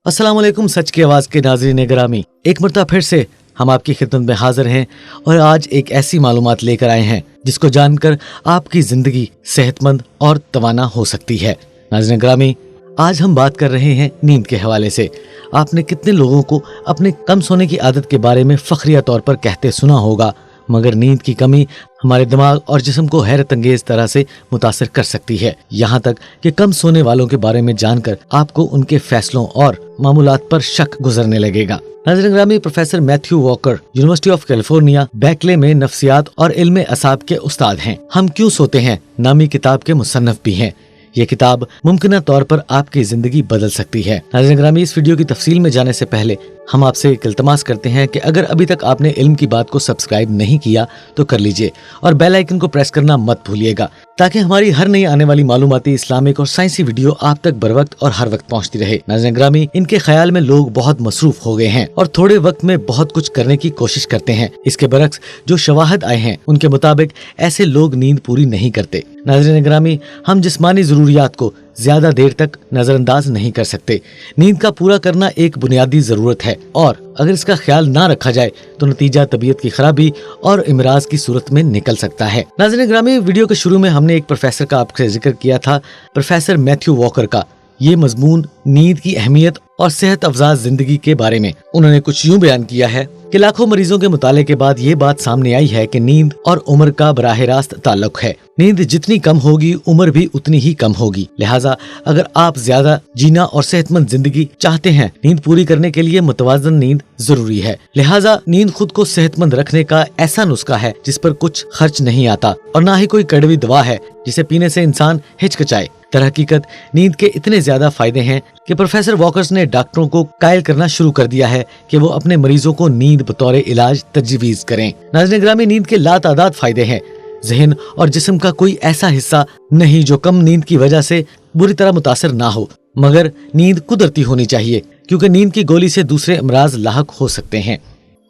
अस्सलाम वालेकुम सच की आवाज़ के नाज़रीन गिरामी, एक मरतबा फिर से हम आपकी खिदमत में हाजिर हैं और आज एक ऐसी मालूमात लेकर आए हैं जिसको जानकर आपकी ज़िंदगी सेहतमंद और तवाना हो सकती है। नाज़रीन गिरामी, आज हम बात कर रहे हैं नींद के हवाले से। आपने कितने लोगों को अपने कम सोने की आदत के बारे में फखरिया तौर पर कहते सुना होगा, मगर नींद की कमी हमारे दिमाग और जिस्म को हैरत अंगेज तरह से मुतासर कर सकती है। यहाँ तक कि कम सोने वालों के बारे में जानकर आपको उनके फैसलों और मामूलात पर शक गुजरने लगेगा। नाज़रीन ग्रामी, professor Matthew Walker university of California Berkeley में नफ्सियात और इल्म असाब के उस्ताद हैं। हम क्यों सोते हैं नामी किताब के मुसन्नफ भी हैं। ये किताब मुमकिन तौर पर आपकी जिंदगी बदल सकती है। नाज़रीन ग्रामी, इस वीडियो की तफसील में जाने से पहले हम आपसे एक इल्तमास करते हैं कि अगर अभी तक आपने इल्म की बात को सब्सक्राइब नहीं किया तो कर लीजिए और बेल आइकन को प्रेस करना मत भूलिएगा, ताकि हमारी हर नई आने वाली मालूमाती, इस्लामिक और साइंसी वीडियो आप तक बर वक्त और हर वक्त पहुंचती रहे। नाज़रीन ग्रामी, इनके ख्याल में लोग बहुत मसरूफ हो गए हैं और थोड़े वक्त में बहुत कुछ करने की कोशिश करते हैं। इसके बरक्स जो शवाहद आए हैं उनके मुताबिक ऐसे लोग नींद पूरी नहीं करते। नाज़रीन ग्रामी, हम जिस्मानी जरूरियात को ज्यादा देर तक नजरअंदाज नहीं कर सकते। नींद का पूरा करना एक बुनियादी जरूरत है और अगर इसका ख्याल ना रखा जाए तो नतीजा तबीयत की खराबी और इमराज की सूरत में निकल सकता है। नाज़रीन ग्रामी, वीडियो के शुरू में हमने एक प्रोफेसर का आपसे जिक्र किया था, प्रोफेसर मैथ्यू वॉकर का। ये मजमून नींद की अहमियत और सेहत अफजा जिंदगी के बारे में उन्होंने कुछ यूं बयान किया है कि लाखों मरीजों के मुताले के बाद ये बात सामने आई है कि नींद और उम्र का बराह रास्त ताल्लुक है। नींद जितनी कम होगी उम्र भी उतनी ही कम होगी। लिहाजा अगर आप ज्यादा जीना और सेहतमंद जिंदगी चाहते हैं, नींद पूरी करने के लिए मुतवाज़न नींद जरूरी है। लिहाजा नींद खुद को सेहतमंद रखने का ऐसा नुस्खा है जिस पर कुछ खर्च नहीं आता और ना ही कोई कड़वी दवा है जिसे पीने से इंसान हिचकिचाए। दरहकीकत नींद के इतने ज्यादा फायदे हैं कि प्रोफेसर वॉकर्स ने डॉक्टरों को कायल करना शुरू कर दिया है कि वो अपने मरीजों को नींद बतौर इलाज तजवीज करें। नाज़रीन ग्रामी, नींद के लातादाद फायदे हैं। जहन और जिस्म का कोई ऐसा हिस्सा नहीं जो कम नींद की वजह से बुरी तरह मुतासर ना हो, मगर नींद कुदरती होनी चाहिए, क्योंकि नींद की गोली से दूसरे अमराज लाहक हो सकते हैं।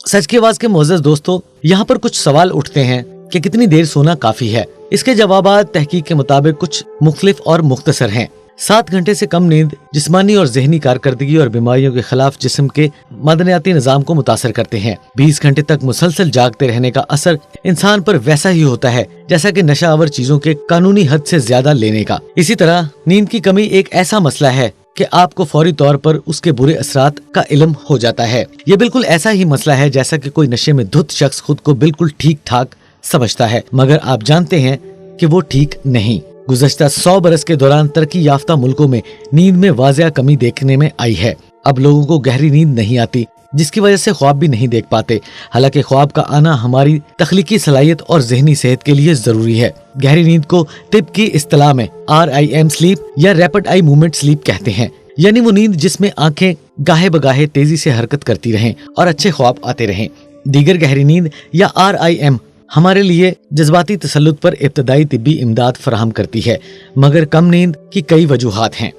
सच की आवाज के मोअज़्ज़ज़ दोस्तों, यहाँ पर कुछ सवाल उठते हैं कि कितनी देर सोना काफी है। इसके जवाबात तहकीक के मुताबिक कुछ मुख्तलिफ और मुख्तसर हैं। 7 घंटे से कम नींद जिस्मानी और जहनी कारकर्दगी और बीमारियों के खिलाफ जिस्म के मदनियाती निजाम को मुतासर करते हैं। 20 घंटे तक मुसलसल जागते रहने का असर इंसान पर वैसा ही होता है जैसा कि नशावर चीजों के कानूनी हद से ज्यादा लेने का। इसी तरह नींद की कमी एक ऐसा मसला है कि आपको फौरी तौर पर उसके बुरे असरात का इल्म हो जाता है। ये बिल्कुल ऐसा ही मसला है जैसा कि कोई नशे में धुत शख्स खुद को बिल्कुल ठीक ठाक समझता है, मगर आप जानते हैं कि वो ठीक नहीं। गुज़श्ता 100 बरस के दौरान तरक्की याफ्ता मुल्कों में नींद में वाज़िया कमी देखने में आई है। अब लोगों को गहरी नींद नहीं आती, जिसकी वजह से ख्वाब भी नहीं देख पाते। हालांकि ख्वाब का आना हमारी तख्लीकी सलाहियत और जहनी सेहत के लिए जरूरी है। गहरी नींद को तिब की इस्तिलाह में REM स्लीप या रैपिड आई मूवमेंट स्लीप कहते हैं, यानी वो नींद जिसमें आंखें गाहे बगाहे तेजी से हरकत करती रहें और अच्छे ख्वाब आते रहें। दीगर गहरी नींद या REM हमारे लिए जज्बाती तसल्लुत पर इब्तदाई तिब्बी इमदाद फराहम करती है, मगर कम नींद की कई वजूहात हैं।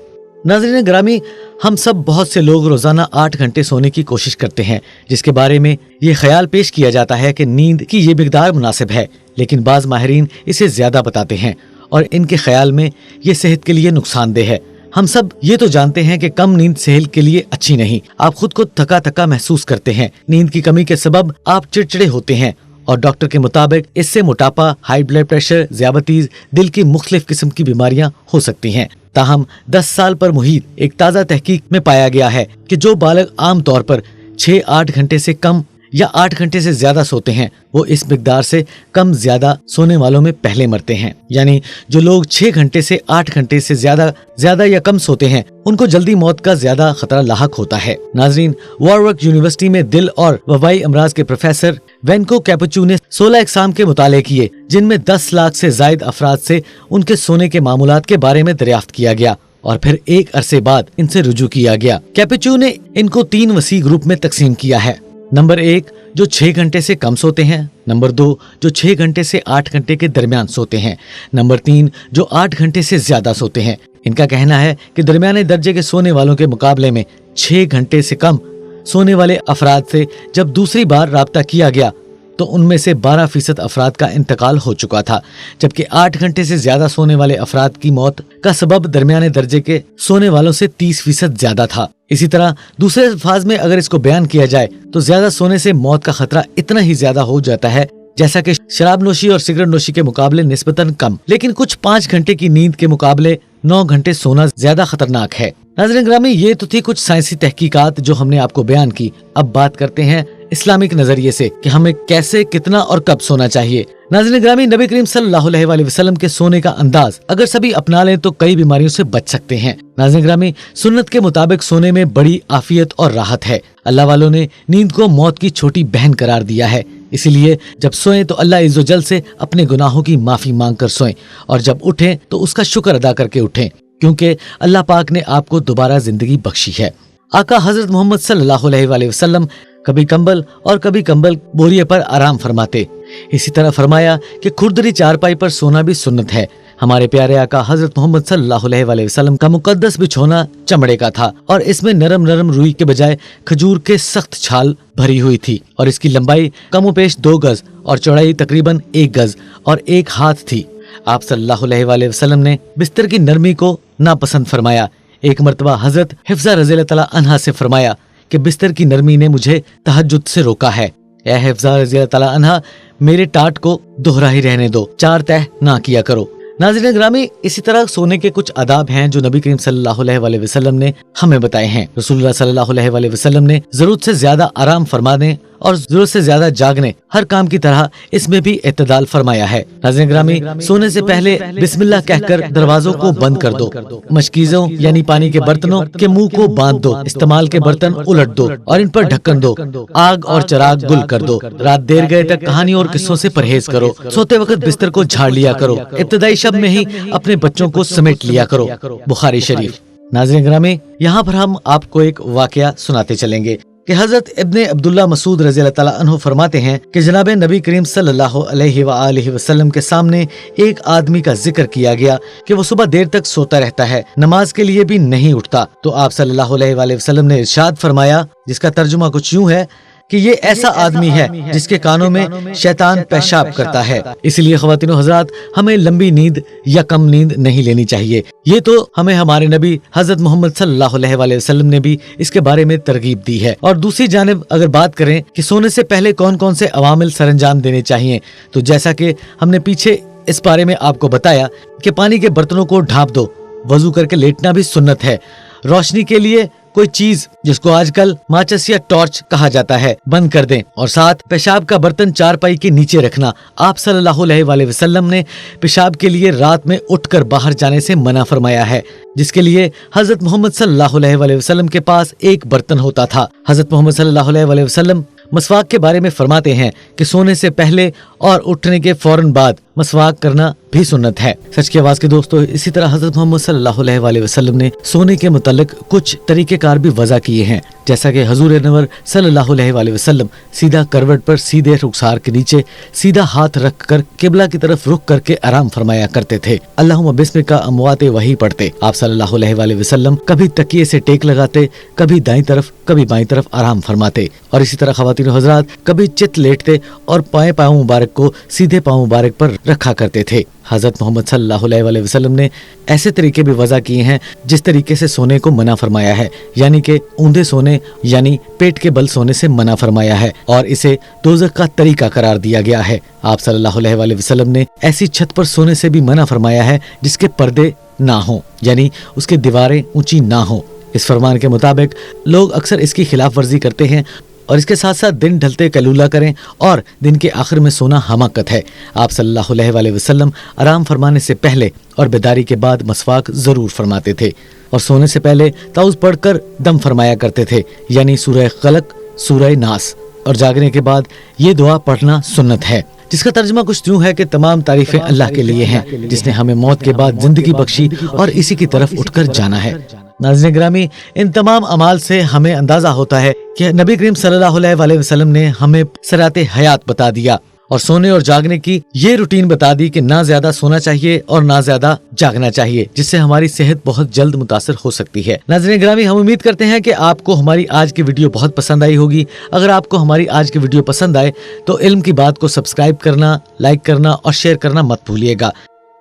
नाज़रीन ग्रामी, हम सब बहुत से लोग रोजाना 8 घंटे सोने की कोशिश करते हैं, जिसके बारे में ये ख्याल पेश किया जाता है कि नींद की ये मिक़दार मुनासिब है, लेकिन बाज़ माहिरीन इसे ज्यादा बताते हैं और इनके ख्याल में ये सेहत के लिए नुकसानदेह है। हम सब ये तो जानते हैं कि कम नींद सेहत के लिए अच्छी नहीं। आप खुद को थका थका महसूस करते हैं। नींद की कमी के सबब आप चिड़चिड़े होते हैं और डॉक्टर के मुताबिक इससे मोटापा, हाई ब्लड प्रेशर, ज़ियाबतीज़, दिल की मुख्तलिफ किस्म की बीमारियां हो सकती हैं। ताहम 10 साल पर मुहित एक ताज़ा तहकीक में पाया गया है कि जो बालग आम तौर पर 6-8 घंटे से कम या 8 घंटे से ज्यादा सोते हैं, वो इस मिकदार से कम ज्यादा सोने वालों में पहले मरते हैं। यानी जो लोग 6 घंटे से 8 घंटे से ज्यादा या कम सोते हैं, उनको जल्दी मौत का ज्यादा खतरा लाहक होता है। नाजरीन, वॉरवर्क यूनिवर्सिटी में दिल और वबाई अमराज के प्रोफेसर वेंको कैपुचू ने 16 एग्जाम के मुताले किए, जिनमें 10 लाख से जायद अफराद से उनके सोने के मामूलात के बारे में दरियाफ्त किया गया और फिर एक अरसे बाद इनसे रुजू किया गया। कैपुचू ने इनको 3 वसी ग्रुप में तकसीम किया है। नंबर 1 जो 6 घंटे से कम सोते हैं, नंबर 2 जो 6 घंटे से 8 घंटे के दरमियान सोते हैं, नंबर 3 जो 8 घंटे से ज्यादा सोते हैं। इनका कहना है कि दरमियाने दर्जे के सोने वालों के मुकाबले में 6 घंटे से कम सोने वाले अफराद से जब दूसरी बार राब्ता किया गया तो उनमें से 12% अफराद का इंतकाल हो चुका था, जबकि 8 घंटे से ज्यादा सोने वाले अफराद की मौत का सबब दरमियाने दर्जे के सोने वालों से 30% ज्यादा था। इसी तरह दूसरे अल्फाज में अगर इसको बयान किया जाए तो ज्यादा सोने से मौत का खतरा इतना ही ज्यादा हो जाता है जैसा कि शराब नोशी और सिगरेट नोशी के मुकाबले निस्बतन कम, लेकिन कुछ 5 घंटे की नींद के मुकाबले 9 घंटे सोना ज्यादा खतरनाक है। नाज़रीन ग्रामी, ये तो थी कुछ साइंसी तहकीकात जो हमने आपको बयान की। अब बात करते हैं इस्लामिक नजरिए से कि हमें कैसे, कितना और कब सोना चाहिए। नाज़रीन ग्रामी, नबी करीम सल्लल्लाहु अलैहि वसल्लम के सोने का अंदाज अगर सभी अपना लें तो कई बीमारियों से बच सकते हैं। नाज़रीन ग्रामी, सुन्नत के मुताबिक सोने में बड़ी आफियत और राहत है। अल्लाह वालों ने नींद को मौत की छोटी बहन करार दिया है, इसीलिए जब सोएं तो अल्लाह इज़्ज़ो जल से अपने गुनाहों की माफी मांग कर सोएं और जब उठें तो उसका शुक्र अदा करके उठें, क्योंकि अल्लाह पाक ने आपको दोबारा जिंदगी बख्शी है। आका हजरत मोहम्मद सल्लल्लाहु अलैहि वसल्लम कभी कंबल और कभी कंबल बोरिये पर आराम फरमाते। इसी तरह फरमाया कि खुरदरी चारपाई पर सोना भी सुन्नत है। हमारे प्यारे आका हजरत मोहम्मद सल्लल्लाहु अलैहि वसल्लम का मुकद्दस बिछोना चमड़े का था और इसमें नरम नरम रुई के बजाय खजूर के सख्त छाल भरी हुई थी और इसकी लंबाई कमोपेश 2 गज और चौड़ाई तकरीबन 1 गज और 1 हाथ थी। आप सल्लल्लाहु अलैहि वसल्लम ने बिस्तर की नरमी को नापसंद फरमाया। एक मर्तबा हजरत हिफ्जा रज़ियल्लाहु तआला अन्हा से फरमाया कि बिस्तर की नरमी ने मुझे तहज्जुद से रोका है। ए हिफ्जा रज़ियल्लाहु तआला अन्हा, मेरे टाट को दोहरा ही रहने दो, 4 तह ना किया करो। नाज़रीन ग्रामी, इसी तरह सोने के कुछ आदाब हैं जो नबी करीम सल्लल्लाहु अलैहि वसल्लम ने हमें बताए हैं। रसूलुल्लाह सल्लल्लाहु अलैहि वसल्लम ने जरूरत से ज्यादा आराम फरमाने और जरूरत से ज्यादा जागने, हर काम की तरह इसमें भी इत्तेदाल फरमाया है। नाज़रीन ग्रामी, सोने से पहले बिस्मिल्लाह कहकर दरवाजों को बंद कर दो, मशकीजों यानी पानी के बर्तनों के मुंह को बांध दो, इस्तेमाल के बर्तन उलट दो और इन पर ढक्कन दो, आग और चिराग गुल कर दो। रात देर गए तक कहानी और किस्सों से परहेज करो। सोते वक्त बिस्तर को झाड़ लिया करो। इब्तिदाई शब में ही अपने बच्चों को समेट लिया करो। बुखारी शरीफ। नाज़रीन ग्रामी, यहाँ पर हम आपको एक वाकया सुनाते चलेंगे कि हजरत इब्ने अब्दुल्ला मसूद रज़ियल्लाहु तआला अन्हु फरमाते हैं कि जनाब नबी करीम सल्लल्लाहु अलैहि वसल्लम के सामने एक आदमी का जिक्र किया गया कि वो सुबह देर तक सोता रहता है, नमाज के लिए भी नहीं उठता। तो आप सल्लल्लाहु अलैहि वसल्लम ने इरशाद फरमाया, जिसका तर्जुमा कुछ यूं है कि ये ऐसा आदमी है जिसके कानों में शैतान पेशाब करता है। इसलिए ख्वातीन व हज़रात, हमें लंबी नींद या कम नींद नहीं लेनी चाहिए। ये तो हमें हमारे नबी हजरत मोहम्मद सल्लल्लाहु अलैहि वसल्लम ने भी इसके बारे में तरगीब दी है। और दूसरी जानिब अगर बात करें कि सोने से पहले कौन कौन से अवामिल सरंजाम देने चाहिए, तो जैसा कि हमने पीछे इस बारे में आपको बताया कि पानी के बर्तनों को ढाँप दो, वजू करके लेटना भी सुन्नत है। रोशनी के लिए कोई चीज जिसको आजकल माचिस या टॉर्च कहा जाता है बंद कर दें और साथ पेशाब का बर्तन चारपाई के नीचे रखना। आप सल्लल्लाहु अलैहि वसल्लम ने पेशाब के लिए रात में उठकर बाहर जाने से मना फरमाया है, जिसके लिए हजरत मोहम्मद सल्लल्लाहु अलैहि वसल्लम के पास एक बर्तन होता था। हजरत मोहम्मद सल्लल्लाहु अलैहि वसल्लम मसवाक के बारे में फरमाते हैं कि सोने से पहले और उठने के फौरन बाद मसवाक करना भी सुन्नत है। सच की आवाज के दोस्तों, इसी तरह हजरत मोहम्मद सल्लल्लाहु अलैहि वसल्लम ने सोने के मुतालिक कुछ तरीकेकार भी वज़ा किए हैं, जैसा कि हजूर नवर सल्लल्लाहु अलैहि वसल्लम सीधा करवट पर सीधे रुखसार के नीचे सीधा हाथ रखकर किबला की तरफ रुख करके आराम फरमाया करते थे। अल्लाहुम्मा बिस्मिका अमवाते वही पढ़ते। आप सल्लल्लाहु अलैहि वसल्लम कभी तकिए से टेक लगाते, कभी दाईं तरफ कभी बाईं तरफ आराम फरमाते और इसी तरह ख्वातीन व हज़रात कभी चित लेटते और पाँव मुबारक को सीधे पाँव मुबारक पर रखा करते थे। हजरत मोहम्मद सल्लल्लाहु अलैहि वसल्लम ने ऐसे तरीके भी वज़ा किए हैं जिस तरीके से सोने को मना फरमाया है, यानी कि ऊंधे सोने यानी पेट के बल सोने से मना फरमाया है और इसे दोज़ख का तरीका करार दिया गया है। आप सल्लल्लाहु अलैहि वसल्लम ने ऐसी छत पर सोने से भी मना फरमाया है जिसके पर्दे ना हो, यानी उसके दीवारें ऊंची ना हो। इस फरमान के मुताबिक लोग अक्सर इसकी खिलाफ वर्जी करते हैं और इसके साथ साथ दिन ढलते कैलूला करें और दिन के आखिर में सोना हमाकत है। आप सल्लल्लाहु अलैहि वसल्लम आराम फरमाने से पहले और बेदारी के बाद मसवाक जरूर फरमाते थे और सोने से पहले ताउज़ पढ़कर दम फरमाया करते थे, यानी सूरह क़लक़, सूरह नास, और जागने के बाद ये दुआ पढ़ना सुन्नत है, जिसका तर्जुमा कुछ यूं है कि तमाम तारीफें अल्लाह के लिए हैं जिसने हमें मौत के बाद जिंदगी बख्शी और इसी की तरफ उठकर जाना है। नाज़रीन ग्रामी, इन तमाम अमाल से हमें अंदाजा होता है कि नबी करीम सल्लल्लाहु अलैहि वसल्लम ने हमें सराते हयात बता दिया اور سونے اور جاگنے کی یہ روٹین بتا دی کہ نہ زیادہ سونا چاہیے اور نہ زیادہ جاگنا چاہیے، جس سے ہماری صحت بہت جلد متاثر ہو سکتی ہے۔ ناظرین گرامی، ہم امید کرتے ہیں کہ آپ کو ہماری آج کی ویڈیو بہت پسند آئی ہوگی۔ اگر آپ کو ہماری آج کی ویڈیو پسند آئے تو علم کی بات کو سبسکرائب کرنا، لائک کرنا اور شیئر کرنا مت بھولیے گا۔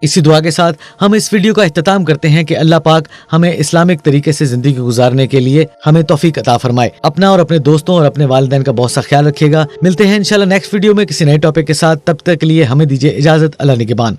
اسی دعا کے ساتھ ہم اس ویڈیو کا اختتام کرتے ہیں کہ اللہ پاک ہمیں اسلامک طریقے سے زندگی گزارنے کے لیے ہمیں توفیق عطا فرمائے۔ اپنا اور اپنے دوستوں اور اپنے والدین کا بہت سا خیال رکھیے گا۔ ملتے ہیں انشاءاللہ نیکسٹ ویڈیو میں کسی نئے ٹاپک کے ساتھ، تب تک کے لیے ہمیں دیجیے اجازت۔ اللہ نگہبان۔